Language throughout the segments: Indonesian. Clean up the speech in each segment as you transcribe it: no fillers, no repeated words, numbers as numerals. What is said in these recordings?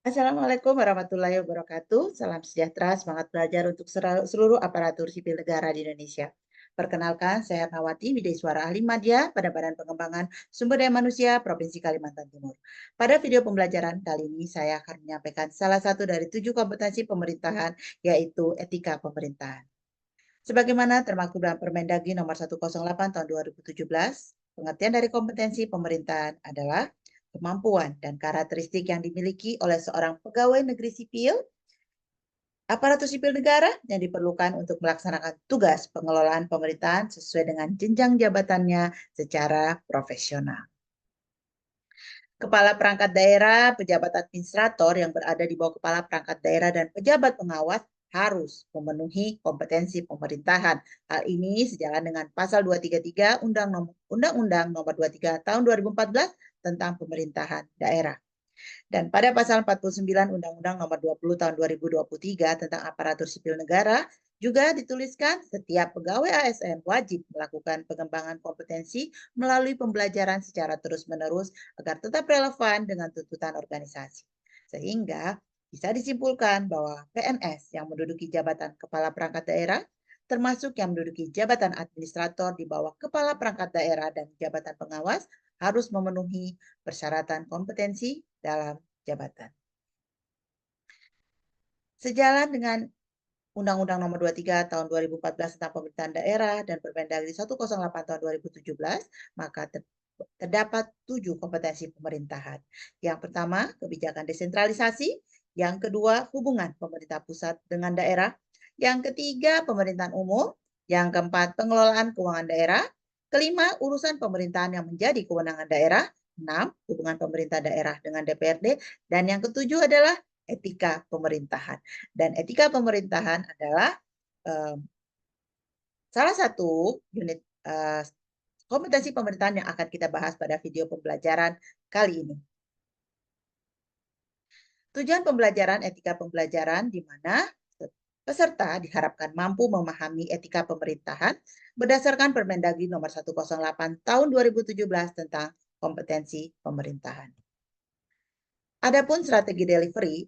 Assalamualaikum warahmatullahi wabarakatuh. Salam sejahtera, semangat belajar untuk seluruh aparatur sipil negara di Indonesia. Perkenalkan, saya Nawati Widesuara Ahli Madya pada Badan Pengembangan Sumber Daya Manusia Provinsi Kalimantan Timur. Pada video pembelajaran kali ini, saya akan menyampaikan salah satu dari 7 kompetensi pemerintahan, yaitu etika pemerintahan. Sebagaimana termaktub dalam Permendagri nomor 108 tahun 2017, pengertian dari kompetensi pemerintahan adalah kemampuan dan karakteristik yang dimiliki oleh seorang pegawai negeri sipil, aparatur sipil negara yang diperlukan untuk melaksanakan tugas pengelolaan pemerintahan sesuai dengan jenjang jabatannya secara profesional. Kepala perangkat daerah, pejabat administrator yang berada di bawah kepala perangkat daerah dan pejabat pengawas harus memenuhi kompetensi pemerintahan. Hal ini sejalan dengan pasal 233 Undang-Undang Nomor 23 Tahun 2014 tentang pemerintahan daerah. Dan pada pasal 49 Undang-Undang Nomor 20 Tahun 2023 tentang aparatur sipil negara juga dituliskan setiap pegawai ASN wajib melakukan pengembangan kompetensi melalui pembelajaran secara terus-menerus agar tetap relevan dengan tuntutan organisasi. Sehingga bisa disimpulkan bahwa PNS yang menduduki jabatan kepala perangkat daerah termasuk yang menduduki jabatan administrator di bawah kepala perangkat daerah dan jabatan pengawas harus memenuhi persyaratan kompetensi dalam jabatan. Sejalan dengan Undang-Undang Nomor 23 Tahun 2014 tentang Pemerintahan Daerah dan Permendagri 108 Tahun 2017, maka terdapat 7 kompetensi pemerintahan. Yang pertama, kebijakan desentralisasi. Yang kedua, hubungan pemerintah pusat dengan daerah. Yang ketiga, pemerintahan umum. Yang keempat, pengelolaan keuangan daerah. Kelima, urusan pemerintahan yang menjadi kewenangan daerah. 6, hubungan pemerintah daerah dengan DPRD. Dan yang ketujuh adalah etika pemerintahan. Dan etika pemerintahan adalah salah satu unit kompetensi pemerintahan yang akan kita bahas pada video pembelajaran kali ini. Tujuan pembelajaran etika pembelajaran di mana peserta diharapkan mampu memahami etika pemerintahan berdasarkan Permendagri nomor 108 tahun 2017 tentang kompetensi pemerintahan. Adapun strategi delivery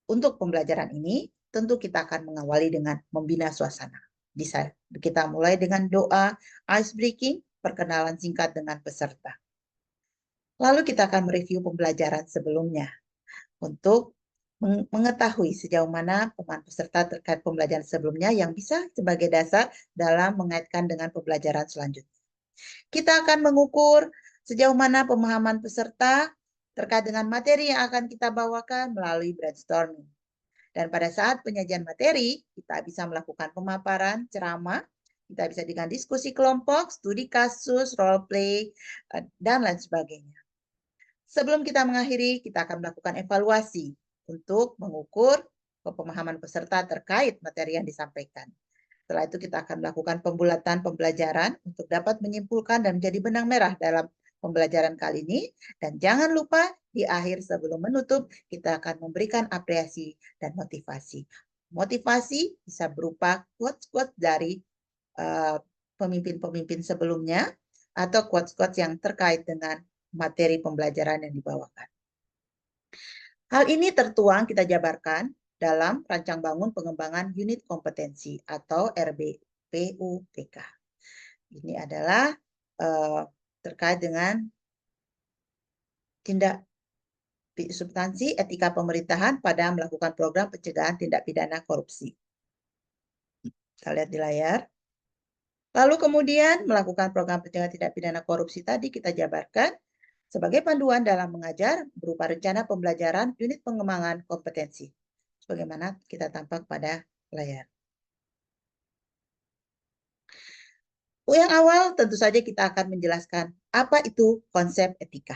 untuk pembelajaran ini, tentu kita akan mengawali dengan membina suasana. Bisa kita mulai dengan doa, ice breaking, perkenalan singkat dengan peserta. Lalu kita akan mereview pembelajaran sebelumnya untuk mengetahui sejauh mana pemahaman peserta terkait pembelajaran sebelumnya yang bisa sebagai dasar dalam mengaitkan dengan pembelajaran selanjutnya. Kita akan mengukur sejauh mana pemahaman peserta terkait dengan materi yang akan kita bawakan melalui brainstorming. Dan pada saat penyajian materi, kita bisa melakukan pemaparan, ceramah, kita bisa dengan diskusi kelompok, studi kasus, role play, dan lain sebagainya. Sebelum kita mengakhiri, kita akan melakukan evaluasi untuk mengukur pemahaman peserta terkait materi yang disampaikan. Setelah itu kita akan melakukan pembulatan pembelajaran untuk dapat menyimpulkan dan menjadi benang merah dalam pembelajaran kali ini. Dan jangan lupa di akhir sebelum menutup, kita akan memberikan apresiasi dan motivasi. Motivasi bisa berupa quotes-quotes dari pemimpin-pemimpin sebelumnya atau quotes-quotes yang terkait dengan materi pembelajaran yang dibawakan. Hal ini tertuang kita jabarkan dalam Rancang Bangun Pengembangan Unit Kompetensi atau RBPUPK. Ini adalah terkait dengan tindak substansi etika pemerintahan pada melakukan program pencegahan tindak pidana korupsi. Kita lihat di layar. Lalu kemudian melakukan program pencegahan tindak pidana korupsi tadi kita jabarkan sebagai panduan dalam mengajar berupa rencana pembelajaran unit pengembangan kompetensi. Sebagaimana kita tampak pada layar. Yang awal tentu saja kita akan menjelaskan apa itu konsep etika.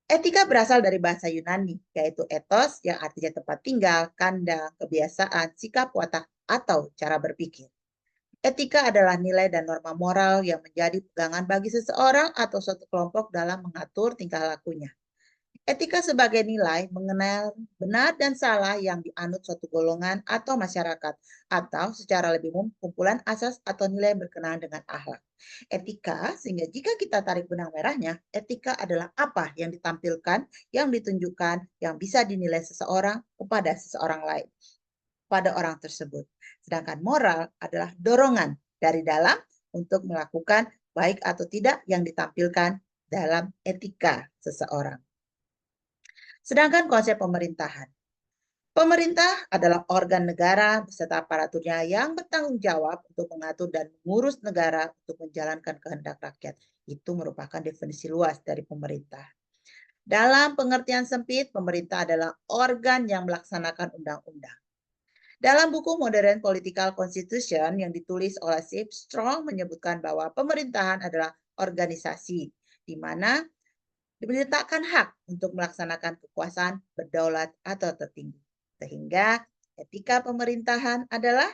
Etika berasal dari bahasa Yunani, yaitu ethos yang artinya tempat tinggal, kandang, kebiasaan, sikap, watak, atau cara berpikir. Etika adalah nilai dan norma moral yang menjadi pegangan bagi seseorang atau suatu kelompok dalam mengatur tingkah lakunya. Etika sebagai nilai mengenal benar dan salah yang dianut suatu golongan atau masyarakat, atau secara lebih umum kumpulan asas atau nilai yang berkenaan dengan akhlak. Etika, sehingga jika kita tarik benang merahnya, etika adalah apa yang ditampilkan, yang ditunjukkan, yang bisa dinilai seseorang kepada seseorang lain, pada orang tersebut. Sedangkan moral adalah dorongan dari dalam untuk melakukan baik atau tidak yang ditampilkan dalam etika seseorang. Sedangkan konsep pemerintahan. Pemerintah adalah organ negara beserta aparaturnya yang bertanggung jawab untuk mengatur dan mengurus negara untuk menjalankan kehendak rakyat. Itu merupakan definisi luas dari pemerintah. Dalam pengertian sempit, pemerintah adalah organ yang melaksanakan undang-undang. Dalam buku Modern Political Constitution yang ditulis oleh Steve Strong menyebutkan bahwa pemerintahan adalah organisasi di mana diletakkan hak untuk melaksanakan kekuasaan berdaulat atau tertinggi. Sehingga etika pemerintahan adalah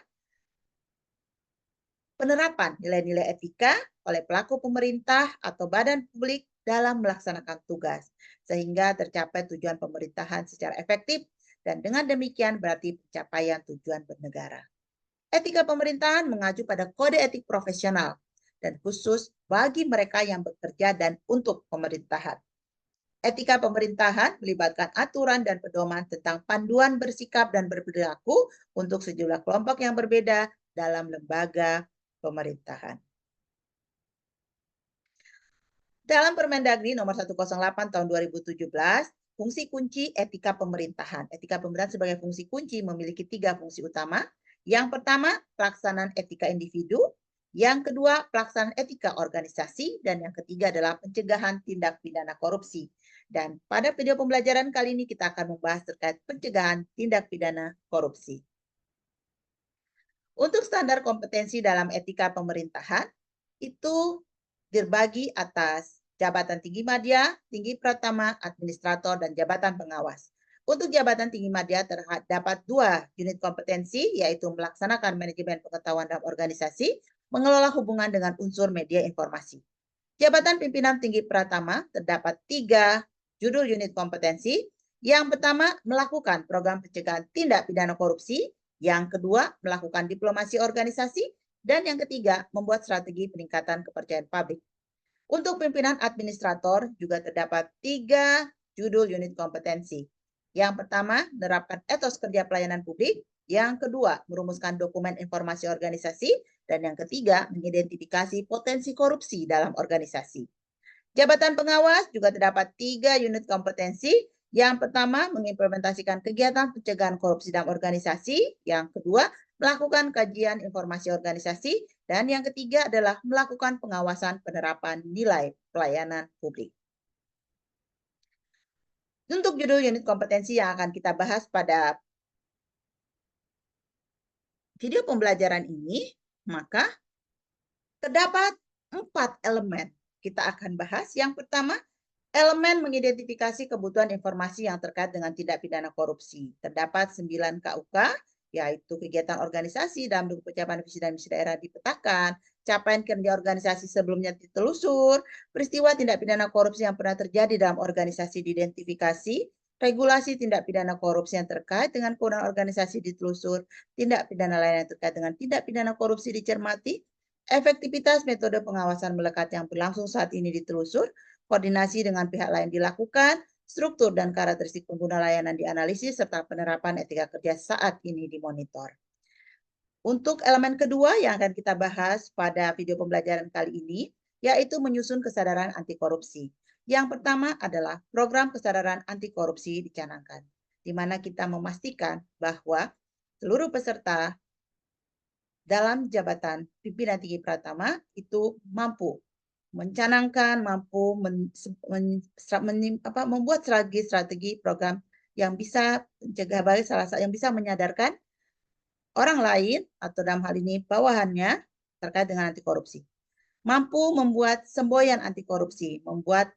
penerapan nilai-nilai etika oleh pelaku pemerintah atau badan publik dalam melaksanakan tugas, sehingga tercapai tujuan pemerintahan secara efektif, dan dengan demikian berarti pencapaian tujuan bernegara. Etika pemerintahan mengacu pada kode etik profesional dan khusus bagi mereka yang bekerja dan untuk pemerintahan. Etika pemerintahan melibatkan aturan dan pedoman tentang panduan bersikap dan berperilaku untuk sejumlah kelompok yang berbeda dalam lembaga pemerintahan. Dalam Permendagri nomor 108 tahun 2017, fungsi kunci etika pemerintahan. Etika pemerintahan sebagai fungsi kunci memiliki 3 fungsi utama. Yang pertama, pelaksanaan etika individu. Yang kedua, pelaksanaan etika organisasi. Dan yang ketiga adalah pencegahan tindak pidana korupsi. Dan pada video pembelajaran kali ini kita akan membahas terkait pencegahan tindak pidana korupsi. Untuk standar kompetensi dalam etika pemerintahan, itu dibagi atas jabatan tinggi madya, tinggi pratama, administrator, dan jabatan pengawas. Untuk jabatan tinggi madya terdapat 2 unit kompetensi, yaitu melaksanakan manajemen pengetahuan dalam organisasi, mengelola hubungan dengan unsur media informasi. Jabatan pimpinan tinggi pratama terdapat 3 judul unit kompetensi. Yang pertama, melakukan program pencegahan tindak pidana korupsi. Yang kedua, melakukan diplomasi organisasi. Dan yang ketiga, membuat strategi peningkatan kepercayaan publik. Untuk pimpinan administrator juga terdapat 3 judul unit kompetensi. Yang pertama, menerapkan etos kerja pelayanan publik. Yang kedua, merumuskan dokumen informasi organisasi. Dan yang ketiga, mengidentifikasi potensi korupsi dalam organisasi. Jabatan pengawas juga terdapat 3 unit kompetensi. Yang pertama, mengimplementasikan kegiatan pencegahan korupsi dalam organisasi. Yang kedua, melakukan kajian informasi organisasi. Dan yang ketiga adalah melakukan pengawasan penerapan nilai pelayanan publik. Untuk judul unit kompetensi yang akan kita bahas pada video pembelajaran ini, maka terdapat 4 elemen. Kita akan bahas. Yang pertama, elemen mengidentifikasi kebutuhan informasi yang terkait dengan tindak pidana korupsi. Terdapat 9 KUK, yaitu kegiatan organisasi dalam bentuk pencapaian visi dan misi daerah dipetakan, capaian kerja organisasi sebelumnya ditelusur, peristiwa tindak pidana korupsi yang pernah terjadi dalam organisasi diidentifikasi, regulasi tindak pidana korupsi yang terkait dengan kewenangan organisasi ditelusur, tindak pidana lain yang terkait dengan tindak pidana korupsi dicermati, efektivitas metode pengawasan melekat yang berlangsung saat ini ditelusur, koordinasi dengan pihak lain dilakukan, struktur dan karakteristik pengguna layanan dianalisis, serta penerapan etika kerja saat ini dimonitor. Untuk elemen kedua yang akan kita bahas pada video pembelajaran kali ini, yaitu menyusun kesadaran anti korupsi. Yang pertama adalah program kesadaran anti korupsi dicanangkan, di mana kita memastikan bahwa seluruh peserta dalam jabatan pimpinan tinggi pratama itu mampu mencanangkan, mampu membuat strategi program yang bisa mencegah balik yang bisa menyadarkan orang lain atau dalam hal ini bawahannya terkait dengan anti korupsi. Mampu membuat semboyan anti korupsi, membuat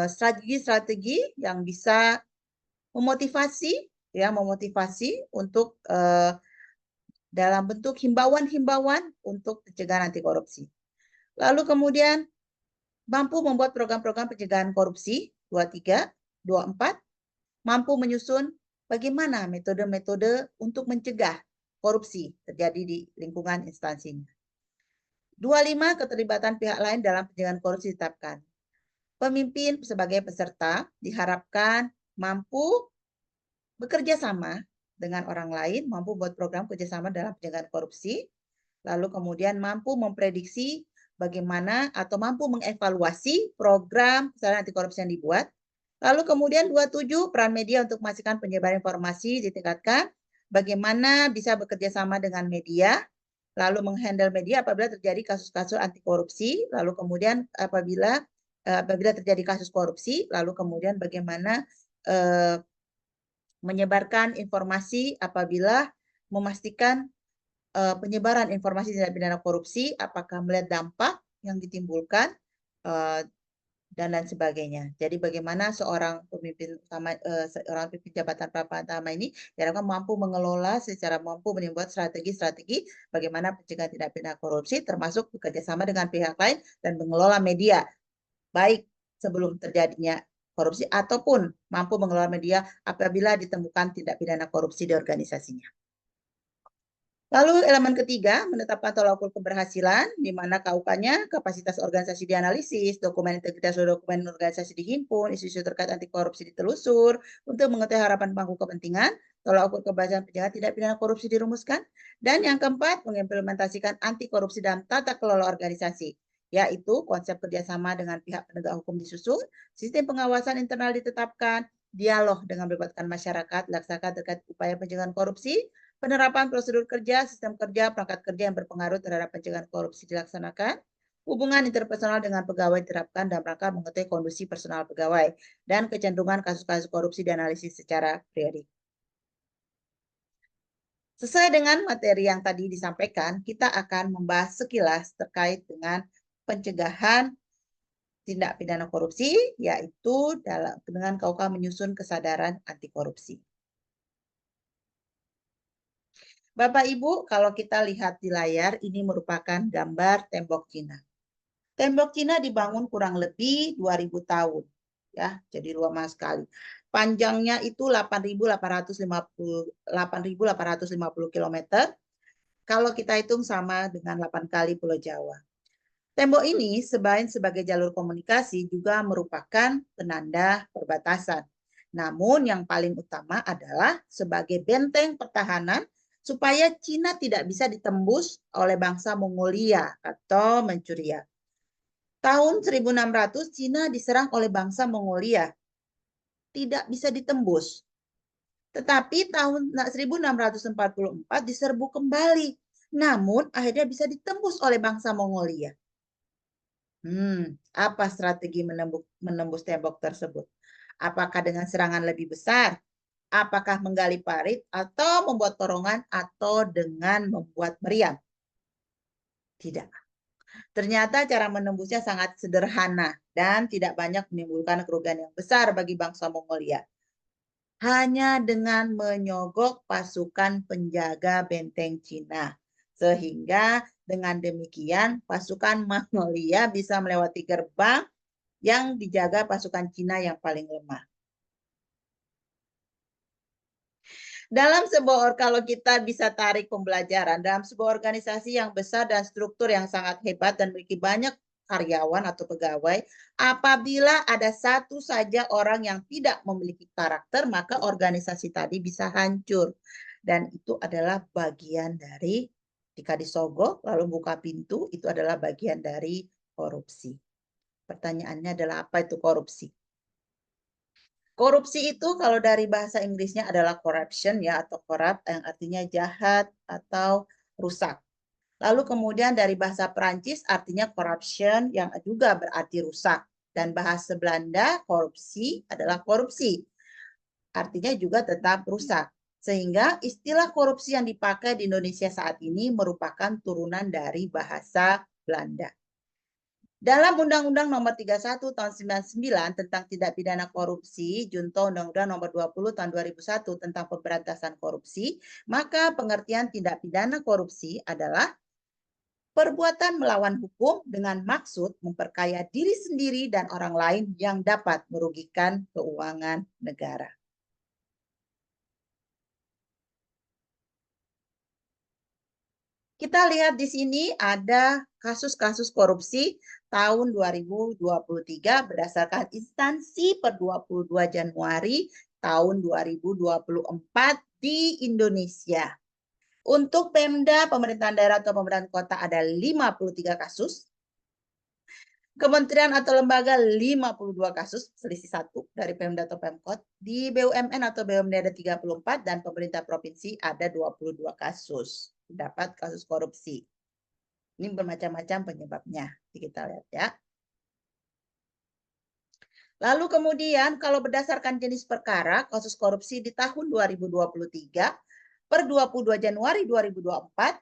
strategi-strategi yang bisa memotivasi untuk dalam bentuk himbauan-himbauan untuk pencegahan anti korupsi. Lalu kemudian mampu membuat program-program pencegahan korupsi 23, 24, mampu menyusun bagaimana metode-metode untuk mencegah korupsi terjadi di lingkungan instansinya. 25, keterlibatan pihak lain dalam pencegahan korupsi ditetapkan. Pemimpin sebagai peserta diharapkan mampu bekerja sama dengan orang lain, mampu buat program kerjasama dalam pencegahan korupsi, lalu kemudian mampu memprediksi bagaimana atau mampu mengevaluasi program kesadaran anti korupsi yang dibuat. Lalu kemudian 27, peran media untuk memastikan penyebaran informasi ditingkatkan, bagaimana bisa bekerja sama dengan media, lalu menghandle media apabila terjadi kasus-kasus anti korupsi, lalu kemudian apabila terjadi kasus korupsi, lalu kemudian bagaimana menyebarkan informasi apabila memastikan penyebaran informasi tindak pidana korupsi, apakah melihat dampak yang ditimbulkan dan lain sebagainya. Jadi bagaimana seorang pemimpin utama, seorang pemimpin jabatan utama ini diharapkan mampu mengelola secara mampu membuat strategi-strategi bagaimana pencegahan tindak pidana korupsi, termasuk bekerja sama dengan pihak lain dan mengelola media baik sebelum terjadinya korupsi ataupun mampu mengelola media apabila ditemukan tindak pidana korupsi di organisasinya. Lalu elemen ketiga, menetapkan tolak ukur keberhasilan, di mana KUK-nya kapasitas organisasi dianalisis, dokumen integritas dokumen organisasi dihimpun, isu-isu terkait anti korupsi ditelusur, untuk mengetahui harapan pangku kepentingan, tolak ukur keberhasilan pencegahan tindak pidana korupsi dirumuskan, dan yang keempat, mengimplementasikan anti korupsi dalam tata kelola organisasi, yaitu konsep kerjasama dengan pihak penegak hukum disusun, sistem pengawasan internal ditetapkan, dialog dengan melibatkan masyarakat, dilaksanakan terkait upaya pencegahan korupsi, penerapan prosedur kerja, sistem kerja, perangkat kerja yang berpengaruh terhadap pencegahan korupsi dilaksanakan, hubungan interpersonal dengan pegawai diterapkan dalam rangka mengetahui kondisi personal pegawai, dan kecenderungan kasus-kasus korupsi dianalisis secara periodik. Sesuai dengan materi yang tadi disampaikan, kita akan membahas sekilas terkait dengan pencegahan tindak pidana korupsi, yaitu dengan KUK menyusun kesadaran anti korupsi. Bapak Ibu, kalau kita lihat di layar, ini merupakan gambar tembok Cina. Tembok Cina dibangun kurang lebih 2000 tahun. Ya, jadi lama sekali. Panjangnya itu 8.850 km. Kalau kita hitung sama dengan 8 kali Pulau Jawa. Tembok ini sebagai jalur komunikasi juga merupakan penanda perbatasan. Namun yang paling utama adalah sebagai benteng pertahanan supaya Cina tidak bisa ditembus oleh bangsa Mongolia atau Manchuria. Tahun 1600 Cina diserang oleh bangsa Mongolia. Tidak bisa ditembus. Tetapi tahun 1644 diserbu kembali. Namun akhirnya bisa ditembus oleh bangsa Mongolia. Apa strategi menembus tembok tersebut? Apakah dengan serangan lebih besar? Apakah menggali parit atau membuat torongan atau dengan membuat meriam? Tidak. Ternyata cara menembusnya sangat sederhana dan tidak banyak menimbulkan kerugian yang besar bagi bangsa Mongolia. Hanya dengan menyogok pasukan penjaga benteng Cina. Sehingga dengan demikian pasukan Mongolia bisa melewati gerbang yang dijaga pasukan Cina yang paling lemah. Kalau kita bisa tarik pembelajaran dalam sebuah organisasi yang besar dan struktur yang sangat hebat dan memiliki banyak karyawan atau pegawai, apabila ada satu saja orang yang tidak memiliki karakter, maka organisasi tadi bisa hancur. Dan itu adalah bagian dari, jika disogok lalu buka pintu, itu adalah bagian dari korupsi. Pertanyaannya adalah apa itu korupsi? Korupsi itu kalau dari bahasa Inggrisnya adalah corruption ya, atau corrupt yang artinya jahat atau rusak. Lalu kemudian dari bahasa Perancis artinya corruption yang juga berarti rusak. Dan bahasa Belanda korupsi adalah korupsi. Artinya juga tetap rusak. Sehingga istilah korupsi yang dipakai di Indonesia saat ini merupakan turunan dari bahasa Belanda. Dalam Undang-Undang Nomor 31 Tahun 99 tentang tindak pidana korupsi, junto Undang-Undang Nomor 20 Tahun 2001 tentang pemberantasan korupsi, maka pengertian tindak pidana korupsi adalah Perbuatan melawan hukum dengan maksud memperkaya diri sendiri dan orang lain yang dapat merugikan keuangan negara. Kita lihat di sini ada kasus-kasus korupsi tahun 2023 berdasarkan instansi per 22 Januari tahun 2024 di Indonesia. Untuk Pemda, pemerintahan daerah atau pemerintahan kota ada 53 kasus. Kementerian atau lembaga 52 kasus, selisih satu dari Pemda atau Pemkot. Di BUMN atau BUMD ada 34 dan pemerintah provinsi ada 22 kasus. Dapat kasus korupsi. Ini bermacam-macam penyebabnya. Kita lihat ya. Lalu kemudian kalau berdasarkan jenis perkara, kasus korupsi di tahun 2023 per 22 Januari 2024,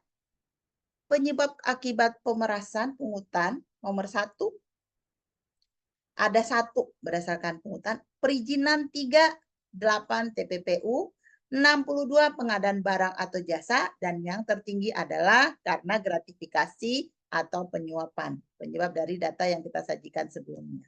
penyebab akibat pemerasan pungutan nomor 1 ada 1 berdasarkan pungutan, perizinan 38 TPPU, 62 pengadaan barang atau jasa, dan yang tertinggi adalah karena gratifikasi atau penyuapan, penyebab dari data yang kita sajikan sebelumnya.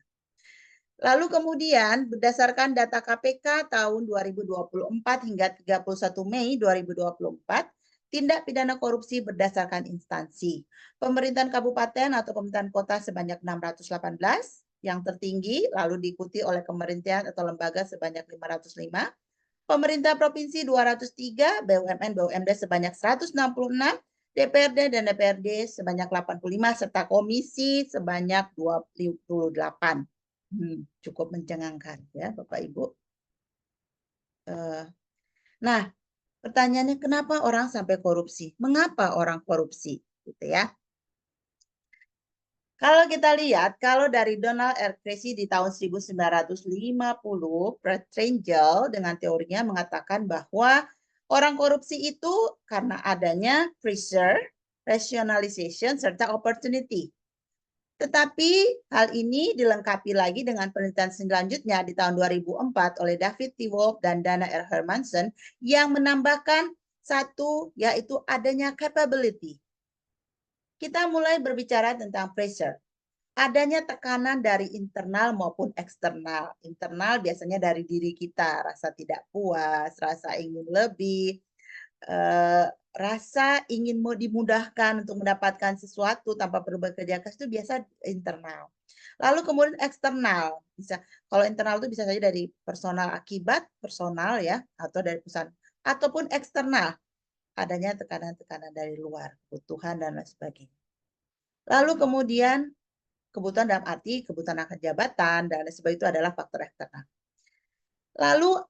Lalu kemudian berdasarkan data KPK tahun 2024 hingga 31 Mei 2024, tindak pidana korupsi berdasarkan instansi. Pemerintahan kabupaten atau pemerintahan kota sebanyak 618, yang tertinggi, lalu diikuti oleh kementerian atau lembaga sebanyak 505, pemerintah provinsi 203, BUMN, BUMD sebanyak 166, DPRD dan DPRD sebanyak 85, serta komisi sebanyak 28. Cukup mencengangkan ya Bapak Ibu. Nah, pertanyaannya kenapa orang sampai korupsi? Mengapa orang korupsi? Gitu ya. Kalau kita lihat, kalau dari Donald R. Tracy di tahun 1950, Fred Trengel dengan teorinya mengatakan bahwa orang korupsi itu karena adanya pressure, rationalization, serta opportunity. Tetapi hal ini dilengkapi lagi dengan penelitian selanjutnya di tahun 2004 oleh David T. Wolf dan Dana R. Hermansen yang menambahkan satu, yaitu adanya capability. Kita mulai berbicara tentang pressure. Adanya tekanan dari internal maupun eksternal. Internal biasanya dari diri kita, rasa tidak puas, rasa ingin lebih, rasa ingin mau dimudahkan untuk mendapatkan sesuatu tanpa perlu bekerja keras itu biasa internal. Lalu kemudian eksternal, bisa kalau internal itu bisa saja dari personal akibat personal ya, atau dari perusahaan, ataupun eksternal, adanya tekanan-tekanan dari luar, kebutuhan dan lain sebagainya. Lalu kemudian kebutuhan dalam arti kebutuhan akan jabatan dan lain sebagainya itu adalah faktor eksternal. Lalu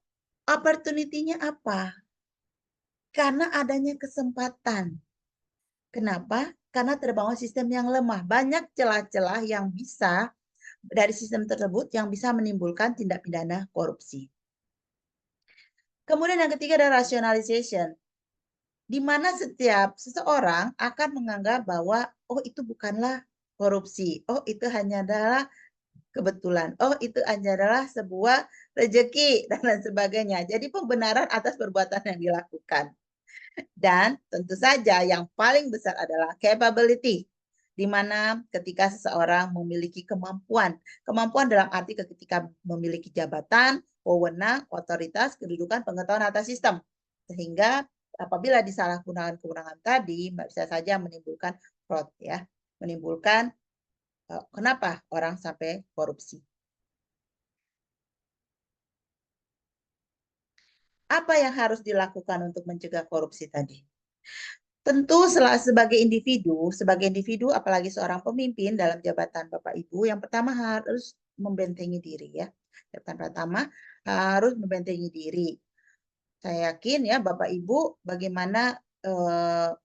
opportunity-nya apa? Karena adanya kesempatan. Kenapa? Karena terbangun sistem yang lemah. Banyak celah-celah yang bisa dari sistem tersebut yang bisa menimbulkan tindak pidana korupsi. Kemudian yang ketiga adalah rationalization, di mana setiap seseorang akan menganggap bahwa oh itu bukanlah korupsi, oh itu hanya adalah kebetulan, oh itu hanya adalah sebuah rezeki dan lain sebagainya. Jadi pembenaran atas perbuatan yang dilakukan. Dan tentu saja yang paling besar adalah capability, di mana ketika seseorang memiliki kemampuan. Kemampuan dalam arti ketika memiliki jabatan, wewenang, otoritas, kedudukan, pengetahuan atas sistem. Sehingga apabila disalahgunakan kewenangan tadi, bisa saja menimbulkan fraud ya, menimbulkan kenapa orang sampai korupsi. Apa yang harus dilakukan untuk mencegah korupsi tadi? Tentu sebagai individu apalagi seorang pemimpin dalam jabatan Bapak Ibu, yang pertama harus membentengi diri ya. Yang pertama harus membentengi diri. Saya yakin ya Bapak Ibu bagaimana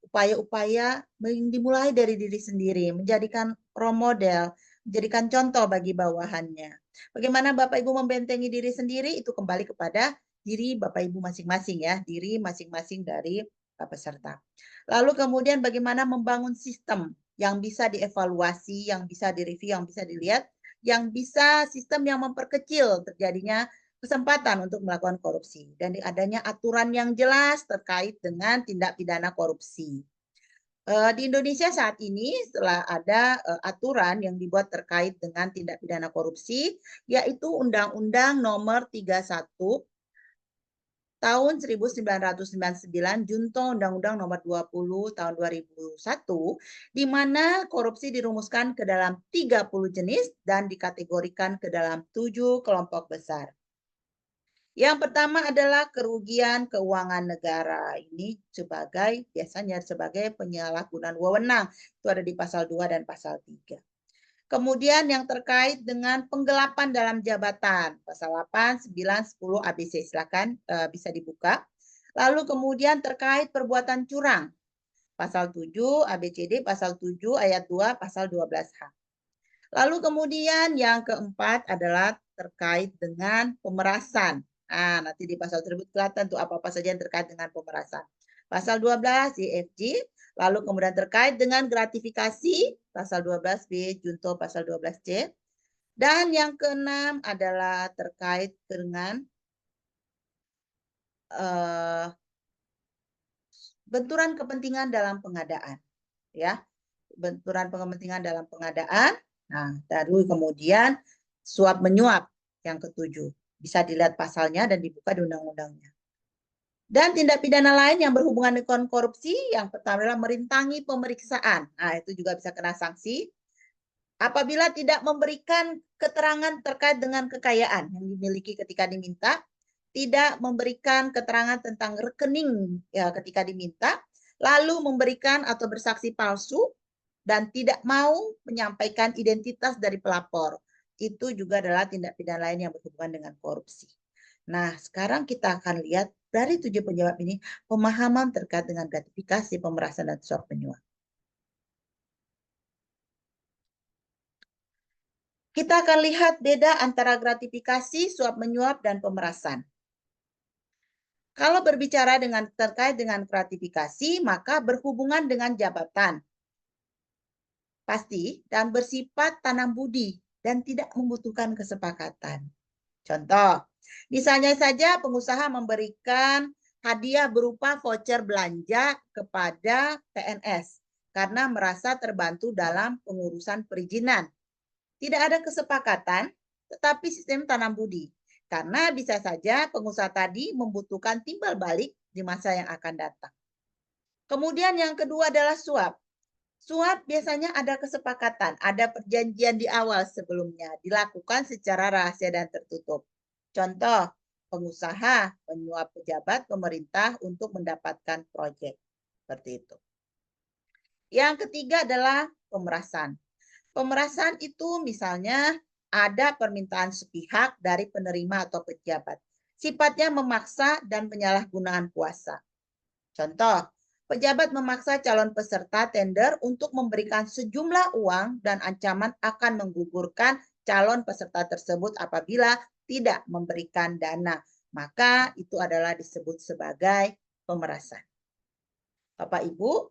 upaya-upaya dimulai dari diri sendiri, menjadikan role model, menjadikan contoh bagi bawahannya. Bagaimana Bapak Ibu membentengi diri sendiri itu kembali kepada diri Bapak Ibu masing-masing ya, diri masing-masing dari peserta. Lalu kemudian bagaimana membangun sistem yang bisa dievaluasi, yang bisa direview, yang bisa dilihat, yang bisa sistem yang memperkecil terjadinya kesempatan untuk melakukan korupsi dan adanya aturan yang jelas terkait dengan tindak pidana korupsi. Di Indonesia saat ini setelah ada aturan yang dibuat terkait dengan tindak pidana korupsi, yaitu Undang-Undang Nomor 31 Tahun 1999, Junto Undang-Undang Nomor 20 Tahun 2001, di mana korupsi dirumuskan ke dalam 30 jenis dan dikategorikan ke dalam 7 kelompok besar. Yang pertama adalah kerugian keuangan negara. Ini biasanya sebagai penyalahgunaan wewenang. Itu ada di pasal 2 dan pasal 3. Kemudian yang terkait dengan penggelapan dalam jabatan, pasal 8, 9, 10 ABC, silakan bisa dibuka. Lalu kemudian terkait perbuatan curang, pasal 7 ABCD, pasal 7 ayat 2, pasal 12H. Lalu kemudian yang keempat adalah terkait dengan pemerasan. Nah, nanti di pasal tersebut kelihatan tuh apa-apa saja yang terkait dengan pemerasan. Pasal 12 IFG, lalu kemudian terkait dengan gratifikasi, pasal 12B, junto pasal 12C. Dan yang keenam adalah terkait dengan benturan kepentingan dalam pengadaan. Ya, benturan kepentingan dalam pengadaan. Nah, lalu kemudian suap menyuap yang ketujuh. Bisa dilihat pasalnya dan dibuka di undang-undangnya. Dan tindak pidana lain yang berhubungan dengan korupsi, yang pertama adalah merintangi pemeriksaan. Nah, itu juga bisa kena sanksi. Apabila tidak memberikan keterangan terkait dengan kekayaan yang dimiliki ketika diminta, tidak memberikan keterangan tentang rekening ya, ketika diminta, lalu memberikan atau bersaksi palsu, dan tidak mau menyampaikan identitas dari pelapor. Itu juga adalah tindak pidana lain yang berhubungan dengan korupsi. Nah, sekarang kita akan lihat dari 7 penyebab ini, pemahaman terkait dengan gratifikasi, pemerasan, dan suap menyuap. Kita akan lihat beda antara gratifikasi, suap menyuap, dan pemerasan. Kalau berbicara terkait dengan gratifikasi, maka berhubungan dengan jabatan. Pasti, dan bersifat tanam budi, dan tidak membutuhkan kesepakatan. Contoh, misalnya saja pengusaha memberikan hadiah berupa voucher belanja kepada PNS karena merasa terbantu dalam pengurusan perizinan. Tidak ada kesepakatan, tetapi sistem tanam budi. Karena bisa saja pengusaha tadi membutuhkan timbal balik di masa yang akan datang. Kemudian yang kedua adalah suap. Suap biasanya ada kesepakatan, ada perjanjian di awal sebelumnya, dilakukan secara rahasia dan tertutup. Contoh, pengusaha menyuap pejabat pemerintah untuk mendapatkan proyek. Seperti itu. Yang ketiga adalah pemerasan. Pemerasan itu misalnya ada permintaan sepihak dari penerima atau pejabat. Sifatnya memaksa dan penyalahgunaan kuasa. Contoh, pejabat memaksa calon peserta tender untuk memberikan sejumlah uang dan ancaman akan menggugurkan calon peserta tersebut apabila tidak memberikan dana. Maka itu adalah disebut sebagai pemerasan. Bapak Ibu,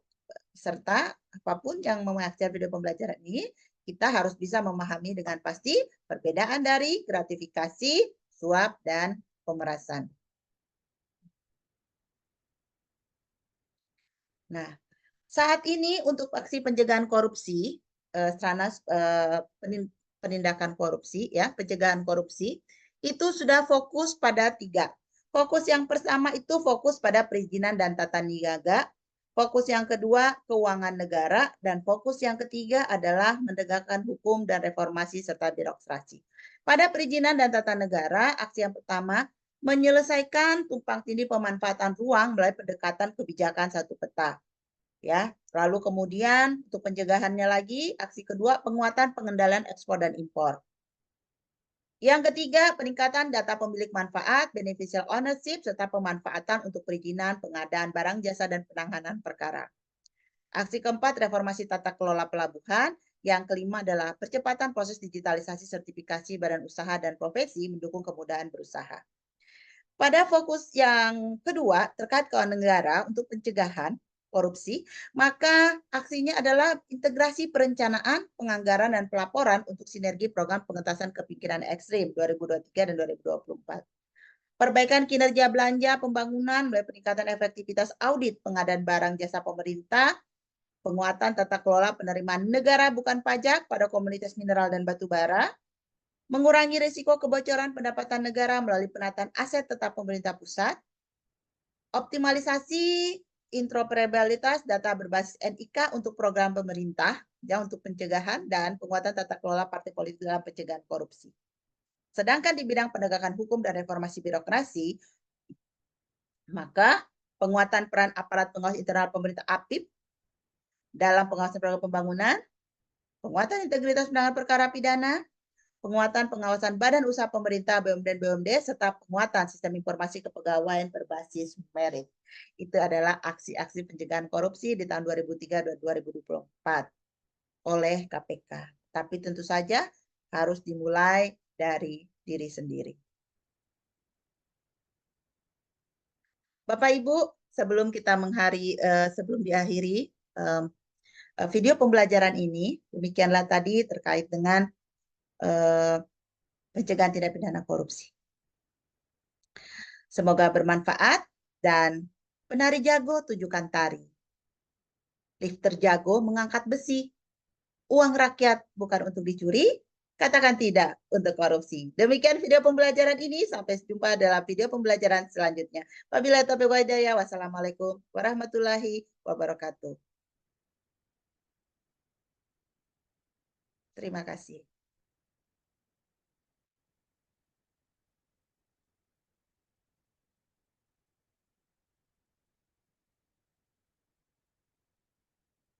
serta apapun yang mengakses video pembelajaran ini, kita harus bisa memahami dengan pasti perbedaan dari gratifikasi, suap, dan pemerasan. Nah, saat ini untuk aksi pencegahan korupsi, penindakan korupsi, ya, pencegahan korupsi, itu sudah fokus pada 3. Fokus yang pertama itu fokus pada perizinan dan tata niaga. Fokus yang kedua, keuangan negara. Dan fokus yang ketiga adalah menegakkan hukum dan reformasi serta birokrasi. Pada perizinan dan tata negara, aksi yang pertama, menyelesaikan tumpang tindih pemanfaatan ruang melalui pendekatan kebijakan satu peta. Ya, lalu kemudian untuk pencegahannya lagi, aksi kedua, penguatan pengendalian ekspor dan impor. Yang ketiga, peningkatan data pemilik manfaat, beneficial ownership, serta pemanfaatan untuk perizinan, pengadaan barang jasa, dan penanganan perkara. Aksi keempat, reformasi tata kelola pelabuhan. Yang kelima adalah percepatan proses digitalisasi sertifikasi badan usaha dan profesi mendukung kemudahan berusaha. Pada fokus yang kedua, terkait keuangan negara untuk pencegahan korupsi, maka aksinya adalah integrasi perencanaan, penganggaran, dan pelaporan untuk sinergi program pengentasan kemiskinan ekstrim 2023 dan 2024. Perbaikan kinerja belanja pembangunan melalui peningkatan efektivitas audit pengadaan barang jasa pemerintah, penguatan tata kelola penerimaan negara bukan pajak pada komunitas mineral dan batu bara, mengurangi risiko kebocoran pendapatan negara melalui penataan aset tetap pemerintah pusat, optimalisasi interoperabilitas data berbasis NIK untuk program pemerintah, ya, untuk pencegahan dan penguatan tata kelola partai politik dalam pencegahan korupsi. Sedangkan di bidang penegakan hukum dan reformasi birokrasi, maka penguatan peran aparat pengawas internal pemerintah APIP dalam pengawasan program pembangunan, penguatan integritas penanganan perkara pidana, penguatan pengawasan badan usaha pemerintah BUMD dan BUMD, serta penguatan sistem informasi kepegawaian berbasis merit. Itu adalah aksi-aksi pencegahan korupsi di tahun 2003 dan 2024 oleh KPK. Tapi tentu saja harus dimulai dari diri sendiri. Bapak Ibu, sebelum kita sebelum diakhiri video pembelajaran ini, demikianlah tadi terkait dengan pencegahan tindak pidana korupsi. Semoga bermanfaat dan penari jago tujukan tari. Lifter jago mengangkat besi. Uang rakyat bukan untuk dicuri, katakan tidak untuk korupsi. Demikian video pembelajaran ini, sampai jumpa dalam video pembelajaran selanjutnya. Wabillahi taufiq wal hidayah. Wassalamualaikum warahmatullahi wabarakatuh. Terima kasih.